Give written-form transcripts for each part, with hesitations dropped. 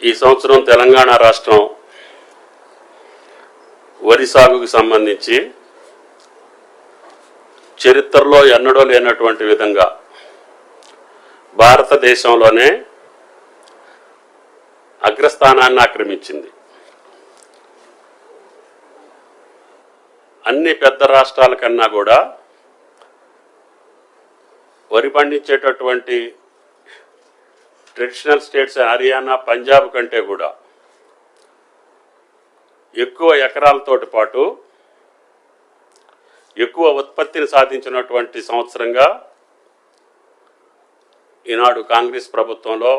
ఈ సంవత్సరం తెలంగాణ రాష్ట్రం వరి సాగుకు సంబంధించి చరిత్రలో ఎన్నడూ లేనటువంటి విధంగా భారతదేశంలోనే అగ్రస్థానాన్ని ఆక్రమించింది. అన్ని పెద్ద రాష్ట్రాల కన్నా కూడా వరి పండించేటటువంటి ట్రెడిషనల్ స్టేట్స్ హర్యానా, పంజాబ్ కంటే కూడా ఎక్కువ ఎకరాలతోటి పాటు ఎక్కువ ఉత్పత్తిని సాధించినటువంటి సంవత్సరంగా ఈనాడు కాంగ్రెస్ ప్రభుత్వంలో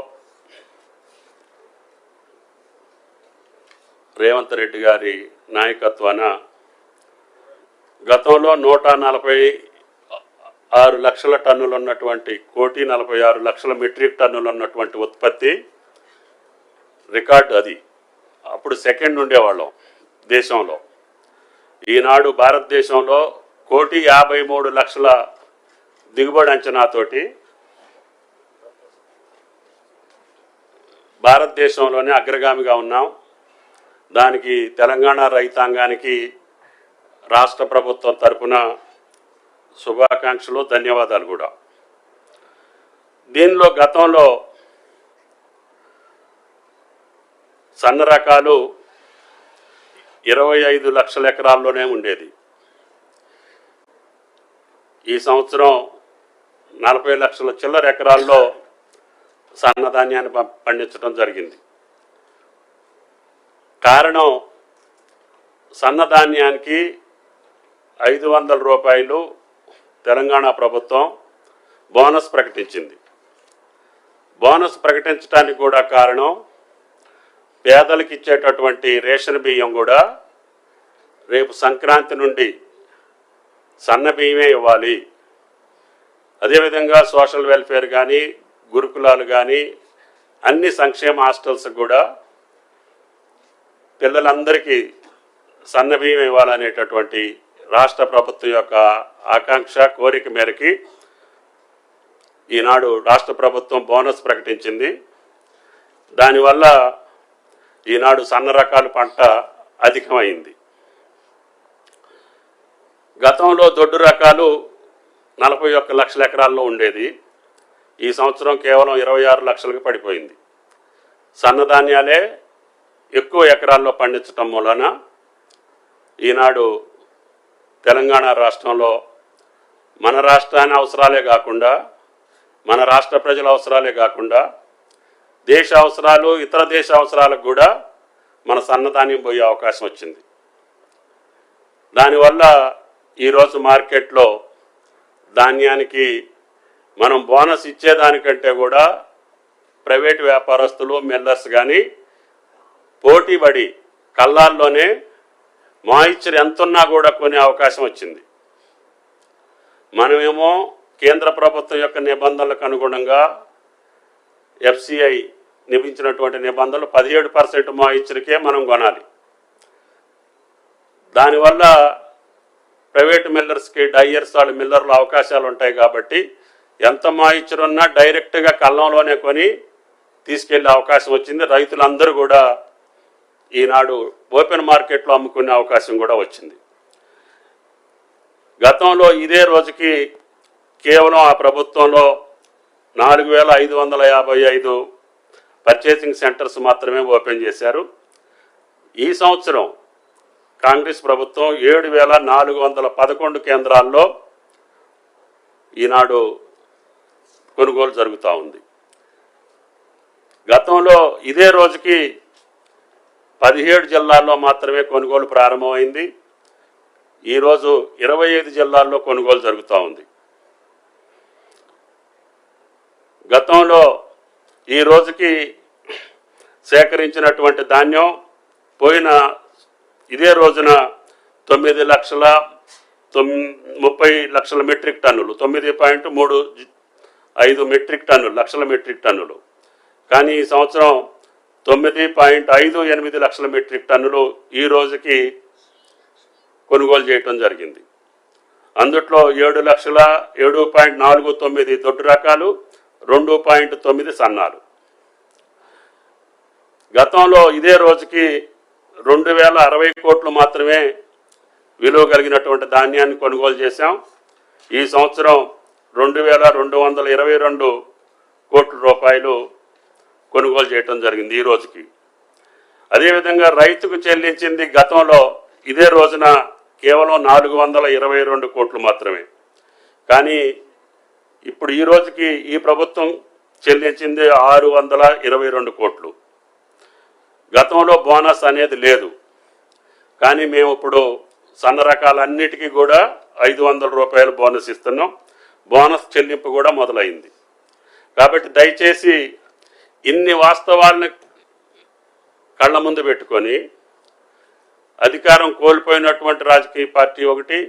రేవంత్ రెడ్డి గారి నాయకత్వాన గతంలో 146 లక్షల టన్నులు ఉన్నటువంటి 1,46 లక్షల మెట్రిక్ టన్నులు ఉన్నటువంటి ఉత్పత్తి రికార్డు. అది అప్పుడు సెకండ్ ఉండేవాళ్ళం దేశంలో. ఈనాడు భారతదేశంలో 1,53 లక్షల దిగుబడి అంచనాతోటి భారతదేశంలోనే అగ్రగామిగా ఉన్నాం. దానికి తెలంగాణ రైతాంగానికి రాష్ట్ర ప్రభుత్వం తరఫున శుభాకాంక్షలు, ధన్యవాదాలు కూడా. దీనిలో గతంలో సన్న రకాలు 25 లక్షల ఎకరాల్లోనే ఉండేది. ఈ సంవత్సరం 40 లక్షల చిల్లర ఎకరాల్లో సన్నధాన్యాన్ని పండించడం జరిగింది. కారణం, సన్నధాన్యానికి 500 రూపాయలు తెలంగాణ ప్రభుత్వం బోనస్ ప్రకటించింది. బోనస్ ప్రకటించడానికి కూడా కారణం, పేదలకు ఇచ్చేటటువంటి రేషన్ బియ్యం కూడా రేపు సంక్రాంతి నుండి సన్న బియ్యమే ఇవ్వాలి. అదేవిధంగా సోషల్ వెల్ఫేర్ కానీ, గురుకులాలు కానీ, అన్ని సంక్షేమ హాస్టల్స్ కూడా పిల్లలందరికీ సన్న బియ్యం ఇవ్వాలనేటటువంటి రాష్ట్ర ప్రభుత్వం యొక్క ఆకాంక్ష, కోరిక మేరకి ఈనాడు రాష్ట్ర ప్రభుత్వం బోనస్ ప్రకటించింది. దానివల్ల ఈనాడు సన్న రకాల పంట అధికమైంది. గతంలో దొడ్డు రకాలు 41 లక్షల ఎకరాల్లో ఉండేది. ఈ సంవత్సరం కేవలం 26 లక్షలకు పడిపోయింది. సన్నధాన్యాలే ఎక్కువ ఎకరాల్లో పండించటం వలన ఈనాడు తెలంగాణ రాష్ట్రంలో మన రాష్ట్రాన్ని అవసరాలే కాకుండా, మన రాష్ట్ర ప్రజల అవసరాలే కాకుండా, దేశ అవసరాలు, ఇతర దేశ అవసరాలకు కూడా మన సన్నధాన్యం పోయే అవకాశం వచ్చింది. దానివల్ల ఈరోజు మార్కెట్లో ధాన్యానికి మనం బోనస్ ఇచ్చేదానికంటే కూడా ప్రైవేటు వ్యాపారస్తులు, మిల్లర్స్ కానీ పోటీపడి కల్లాల్లోనే మాయిశ్చర్ ఎంతున్నా కూడా కొనే అవకాశం వచ్చింది. మనమేమో కేంద్ర ప్రభుత్వం యొక్క నిబంధనలకు అనుగుణంగా FCI నియమించినటువంటి నిబంధనలు 17% మాయిశ్చర్కే మనం కొనాలి. దానివల్ల ప్రైవేటు మిల్లర్స్కి, డయ్యర్స్ వాళ్ళు మిల్లర్లు అవకాశాలు ఉంటాయి కాబట్టి ఎంత మాయిశ్చర్ ఉన్నా డైరెక్ట్గా కల్లంలోనే కొని తీసుకెళ్లే అవకాశం వచ్చింది. రైతులందరూ కూడా ఈనాడు ఓపెన్ మార్కెట్లో అమ్ముకునే అవకాశం కూడా వచ్చింది. గతంలో ఇదే రోజుకి కేవలం ఆ ప్రభుత్వంలో 4,555 పర్చేసింగ్ సెంటర్స్ మాత్రమే ఓపెన్ చేశారు. ఈ సంవత్సరం కాంగ్రెస్ ప్రభుత్వం 7,411 కేంద్రాల్లో ఈనాడు కొనుగోలు జరుగుతూ ఉంది. గతంలో ఇదే రోజుకి 17 జిల్లాల్లో మాత్రమే కొనుగోలు ప్రారంభమైంది. ఈరోజు 25 జిల్లాల్లో కొనుగోలు జరుగుతూ ఉంది. గతంలో ఈ రోజుకి సేకరించినటువంటి ధాన్యం పోయిన ఇదే రోజున 9,30,000 లక్షల మెట్రిక్ టన్నులు, 9.35 లక్షల మెట్రిక్ టన్నులు. కానీ ఈ సంవత్సరం 9.58 లక్షల మెట్రిక్ టన్నులు ఈ రోజుకి కొనుగోలు చేయటం జరిగింది. అందుట్లో 7,07,49 దొడ్డు రకాలు, 2.9 సన్నాలు. గతంలో ఇదే రోజుకి 2060 కోట్లు మాత్రమే విలువ కలిగినటువంటి ధాన్యాన్ని కొనుగోలు చేశాం. ఈ సంవత్సరం 2222 కోట్ల రూపాయలు కొనుగోలు చేయటం జరిగింది ఈ రోజుకి. అదేవిధంగా రైతుకు చెల్లించింది గతంలో ఇదే రోజున కేవలం 422 కోట్లు మాత్రమే. కానీ ఇప్పుడు ఈ రోజుకి ఈ ప్రభుత్వం చెల్లించింది 622 కోట్లు. గతంలో బోనస్ అనేది లేదు, కానీ మేము ఇప్పుడు సన్న రకాలన్నిటికీ కూడా 500 రూపాయలు బోనస్ ఇస్తున్నాం. బోనస్ చెల్లింపు కూడా మొదలైంది. కాబట్టి దయచేసి ఇన్ని వాస్తవాలను కళ్ళ ముందు పెట్టుకొని అధికారం కోల్పోయినటువంటి రాజకీయ పార్టీ ఒకటి,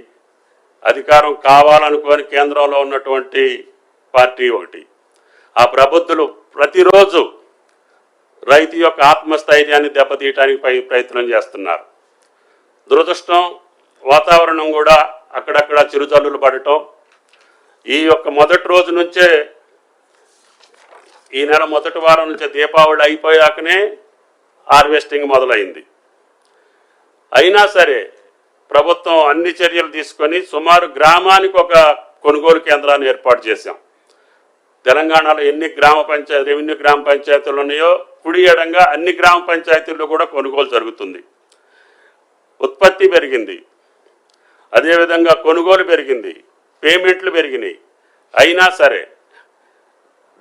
అధికారం కావాలనుకొని కేంద్రంలో ఉన్నటువంటి పార్టీ ఒకటి, ఆ ప్రబుద్ధులు ప్రతిరోజు రైతు యొక్క ఆత్మస్థైర్యాన్ని దెబ్బతీయడానికి ప్రయత్నం చేస్తున్నారు. దురదృష్టం వాతావరణం కూడా అక్కడక్కడ చిరుజల్లులు పడటం, ఈ యొక్క మొదటి రోజు నుంచే ఈ నెల మొదటి వారం నుంచే దీపావళి అయిపోయాకనే హార్వెస్టింగ్ మొదలైంది. అయినా సరే ప్రభుత్వం అన్ని చర్యలు తీసుకొని సుమారు గ్రామానికి ఒక కొనుగోలు కేంద్రాన్ని ఏర్పాటు చేశాం. తెలంగాణలో ఎన్ని రెవెన్యూ గ్రామ పంచాయతీలు ఉన్నాయో కుడి ఎడంగా అన్ని గ్రామ పంచాయతీల్లో కూడా కొనుగోలు జరుగుతుంది. ఉత్పత్తి పెరిగింది, అదేవిధంగా కొనుగోలు పెరిగింది, పేమెంట్లు పెరిగినాయి. అయినా సరే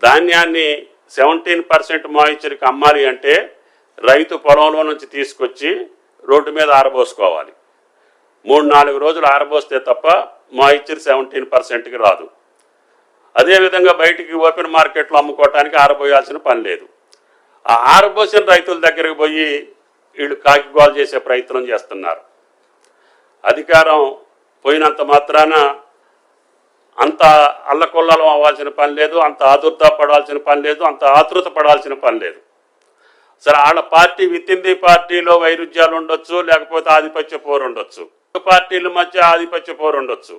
ధాన్యాన్ని 17% మాయిశ్చర్కి అమ్మాలి అంటే రైతు పొలంలో నుంచి తీసుకొచ్చి రోడ్డు మీద ఆరబోసుకోవాలి. 3-4 రోజులు ఆరబోస్తే తప్ప మాయిశ్చర్ 17%కి రాదు. అదేవిధంగా బయటికి ఓపెన్ మార్కెట్లో అమ్ముకోవటానికి ఆరబోయాల్సిన పని లేదు. ఆ ఆరబోసిన రైతుల దగ్గరికి పోయి వీళ్ళు కాకిగోలు చేసే ప్రయత్నం చేస్తున్నారు. అధికారం పోయినంత మాత్రాన అంత అల్లకొల్లం అవ్వాల్సిన పని లేదు, అంత ఆదుర్దా పడాల్సిన పని లేదు, అంత ఆతృత పడాల్సిన పని లేదు. సరే, వాళ్ళ పార్టీ వితిన్ ది పార్టీలో వైరుధ్యాలు ఉండొచ్చు, లేకపోతే ఆధిపత్య పోరు ఉండొచ్చు, పార్టీల మధ్య ఆధిపత్య పోరు ఉండొచ్చు,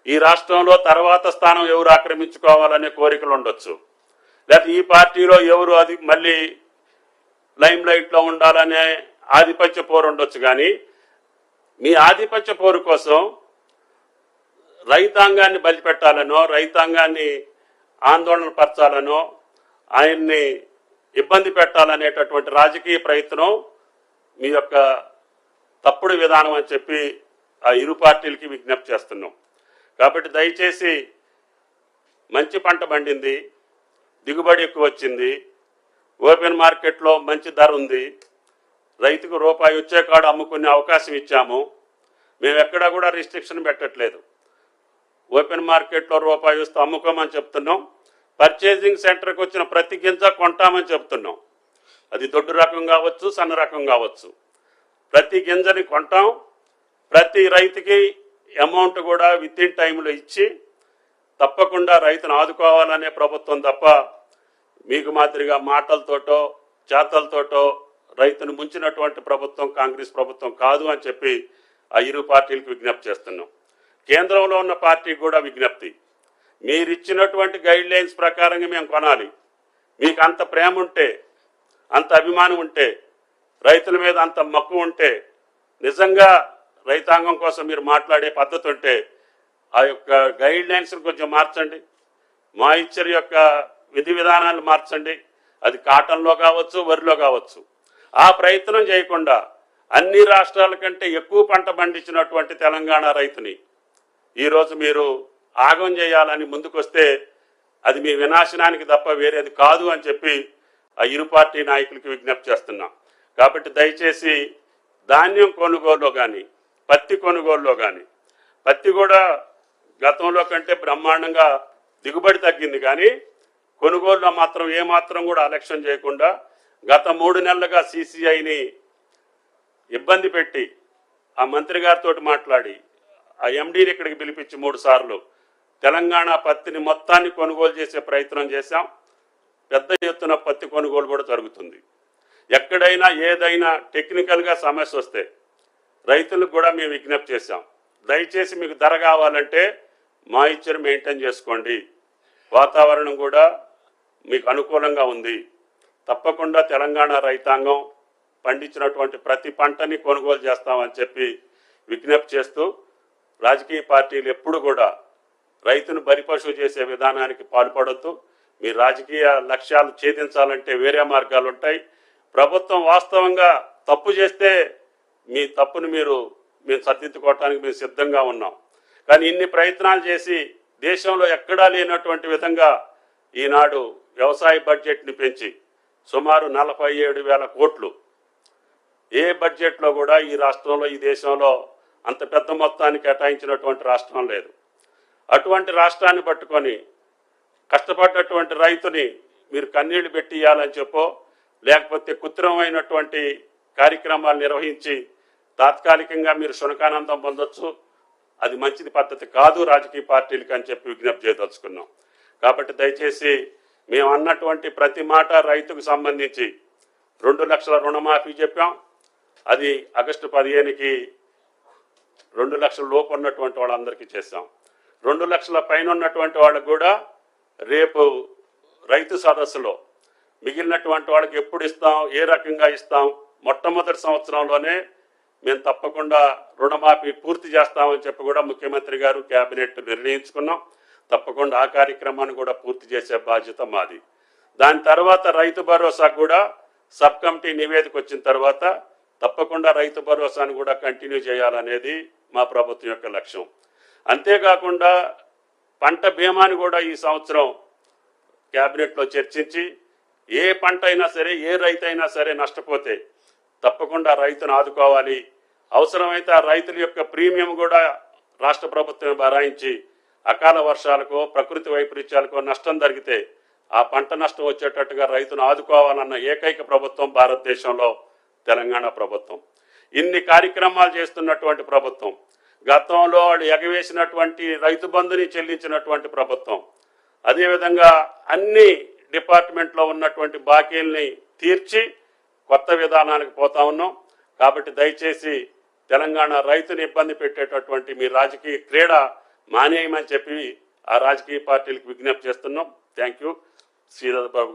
ఈ రాష్ట్రంలో తర్వాత స్థానం ఎవరు ఆక్రమించుకోవాలనే కోరికలు ఉండొచ్చు, లేకపోతే ఈ పార్టీలో ఎవరు అది మళ్ళీ లైమ్ లైట్లో ఉండాలనే ఆధిపత్య పోరు ఉండొచ్చు. కానీ మీ ఆధిపత్య పోరు కోసం రైతాంగాన్ని బలిపెట్టాలనో, రైతాంగాన్ని ఆందోళన పరచాలనో, ఆయన్ని ఇబ్బంది పెట్టాలనేటటువంటి రాజకీయ ప్రయత్నం మీ యొక్క తప్పుడు విధానం అని చెప్పి ఆ ఇరు పార్టీలకి విజ్ఞప్తి చేస్తున్నాం. కాబట్టి దయచేసి మంచి పంట పండింది, దిగుబడి ఎక్కువ వచ్చింది, ఓపెన్ మార్కెట్లో మంచి ధర ఉంది, రైతుకు రూపాయి వచ్చే కాడ అమ్ముకునే అవకాశం ఇచ్చాము. మేము ఎక్కడా కూడా రిస్ట్రిక్షన్ పెట్టట్లేదు. ఓపెన్ మార్కెట్లో రూపాయి వస్తే అమ్ముకోమని చెప్తున్నాం. పర్చేజింగ్ సెంటర్కి వచ్చిన ప్రతి గింజ కొంటామని చెప్తున్నాం. అది దొడ్డు రకం కావచ్చు, సన్న రకం కావచ్చు, ప్రతి గింజని కొంటాం. ప్రతి రైతుకి అమౌంట్ కూడా విత్ ఇన్ టైంలో ఇచ్చి తప్పకుండా రైతును ఆదుకోవాలనే ప్రభుత్వం తప్ప మీకు మాదిరిగా మాటలతోటో చేతలతోటో రైతును ముంచినటువంటి ప్రభుత్వం కాంగ్రెస్ ప్రభుత్వం కాదు అని చెప్పి ఆ ఇరు పార్టీలకు విజ్ఞప్తి చేస్తున్నాం. కేంద్రంలో ఉన్న పార్టీకి కూడా విజ్ఞప్తి, మీరిచ్చినటువంటి గైడ్ లైన్స్ ప్రకారంగా మేము కొనాలి. మీకు అంత ప్రేమ ఉంటే, అంత అభిమానం ఉంటే, రైతుల మీద అంత మక్కువ ఉంటే, నిజంగా రైతాంగం కోసం మీరు మాట్లాడే పద్ధతి ఉంటే ఆ యొక్క గైడ్ లైన్స్ని కొంచెం మార్చండి. మాయిశ్చర్ యొక్క విధి విధానాలు మార్చండి. అది కాటన్లో కావచ్చు, వరిలో కావచ్చు. ఆ ప్రయత్నం చేయకుండా అన్ని రాష్ట్రాల కంటే ఎక్కువ పంట పండించినటువంటి తెలంగాణ రైతుని ఈరోజు మీరు ఆగం చేయాలని ముందుకొస్తే అది మీ వినాశనానికి తప్ప వేరేది కాదు అని చెప్పి ఆ ఇరు పార్టీ నాయకులకి విజ్ఞప్తి చేస్తున్నాం. కాబట్టి దయచేసి ధాన్యం కొనుగోలులో కానీ, పత్తి కొనుగోలులో కానీ, పత్తి కూడా గతంలో కంటే బ్రహ్మాండంగా దిగుబడి తగ్గింది, కానీ కొనుగోలులో మాత్రం ఏమాత్రం కూడా అలక్ష్యం చేయకుండా గత 3 నెలలుగా CCIని ఇబ్బంది పెట్టి ఆ మంత్రి గారితో మాట్లాడి ఆ MDని ఇక్కడికి పిలిపించి 3 సార్లు తెలంగాణ పత్తిని మొత్తాన్ని కొనుగోలు చేసే ప్రయత్నం చేశాం. పెద్ద ఎత్తున పత్తి కొనుగోలు కూడా జరుగుతుంది. ఎక్కడైనా ఏదైనా టెక్నికల్గా సమస్య వస్తే రైతులకు కూడా మేము విజ్ఞప్తి చేశాం. దయచేసి మీకు ధర కావాలంటే మాయిశ్చర్ మెయింటైన్ చేసుకోండి, వాతావరణం కూడా మీకు అనుకూలంగా ఉంది, తప్పకుండా తెలంగాణ రైతాంగం పండించినటువంటి ప్రతి పంటని కొనుగోలు చేస్తామని చెప్పి విజ్ఞప్తి చేస్తూ, రాజకీయ పార్టీలు ఎప్పుడు కూడా రైతును బలిపశువు చేసే విధానానికి పాల్పడొద్దు. మీ రాజకీయ లక్ష్యాలు ఛేదించాలంటే వేరే మార్గాలు ఉంటాయి. ప్రభుత్వం వాస్తవంగా తప్పు చేస్తే మీ తప్పును మేము సర్దిద్దుకోవటానికి మేము సిద్ధంగా ఉన్నాం. కానీ ఇన్ని ప్రయత్నాలు చేసి దేశంలో ఎక్కడా లేనటువంటి విధంగా ఈనాడు వ్యవసాయ బడ్జెట్ని పెంచి సుమారు 47,000 కోట్లు, ఏ బడ్జెట్లో కూడా ఈ రాష్ట్రంలో ఈ దేశంలో అంత పెద్ద మొత్తాన్ని కేటాయించినటువంటి రాష్ట్రం లేదు. అటువంటి రాష్ట్రాన్ని పట్టుకొని కష్టపడ్డటువంటి రైతుని మీరు కన్నీళ్లు పెట్టి ఇవ్వాలని చెప్పో, లేకపోతే కృత్రిమమైనటువంటి కార్యక్రమాలు నిర్వహించి తాత్కాలికంగా మీరు శునకానందం పొందొచ్చు. అది మంచిది పద్ధతి కాదు రాజకీయ పార్టీలకి అని చెప్పి విజ్ఞప్తి చేయదలుచుకున్నాం. కాబట్టి దయచేసి మేము అన్నటువంటి ప్రతి మాట రైతుకు సంబంధించి 2 లక్షల రుణమాఫీ చెప్పాం. అది ఆగస్టు 15కి 2 లక్షల లోపు ఉన్నటువంటి వాళ్ళందరికీ చేస్తాం. 2 లక్షల పైన ఉన్నటువంటి వాళ్ళకు కూడా రేపు రైతు సదస్సులో మిగిలినటువంటి వాళ్ళకి ఎప్పుడు ఇస్తాం, ఏ రకంగా ఇస్తాం, మొట్టమొదటి సంవత్సరంలోనే మేము తప్పకుండా రుణమాఫీ పూర్తి చేస్తామని చెప్పి కూడా ముఖ్యమంత్రి గారు కేబినెట్ నిర్ణయించుకున్నాం. తప్పకుండా ఆ కార్యక్రమాన్ని కూడా పూర్తి చేసే బాధ్యత మాది. దాని తర్వాత రైతు భరోసా కూడా సబ్ కమిటీ నివేదిక వచ్చిన తర్వాత తప్పకుండా రైతు భరోసాను కూడా కంటిన్యూ చేయాలనేది మా ప్రభుత్వం యొక్క లక్ష్యం. అంతేకాకుండా పంట బీమాని కూడా ఈ సంవత్సరం క్యాబినెట్లో చర్చించి ఏ పంట అయినా సరే, ఏ రైతు అయినా సరే నష్టపోతే తప్పకుండా రైతును ఆదుకోవాలి. అవసరమైతే ఆ రైతుల యొక్క ప్రీమియం కూడా రాష్ట్ర ప్రభుత్వం భరాయించి అకాల వర్షాలకో ప్రకృతి వైపరీత్యాలకో నష్టం జరిగితే ఆ పంట నష్టం వచ్చేటట్టుగా రైతును ఆదుకోవాలన్న ఏకైక ప్రభుత్వం భారతదేశంలో తెలంగాణ ప్రభుత్వం. ఇన్ని కార్యక్రమాలు చేస్తున్నటువంటి ప్రభుత్వం, గతంలో వాళ్ళు ఎగవేసినటువంటి రైతు బంధుని చెల్లించినటువంటి ప్రభుత్వం, అదేవిధంగా అన్ని డిపార్ట్మెంట్లో ఉన్నటువంటి బాకీల్ని తీర్చి కొత్త విధానానికి పోతా ఉన్నాం. కాబట్టి దయచేసి తెలంగాణ రైతుని ఇబ్బంది పెట్టేటటువంటి మీ రాజకీయ క్రీడ మానేయమని చెప్పి ఆ రాజకీయ పార్టీలకు విజ్ఞప్తి చేస్తున్నాం. Thank you. శ్రీధర్ బాబు.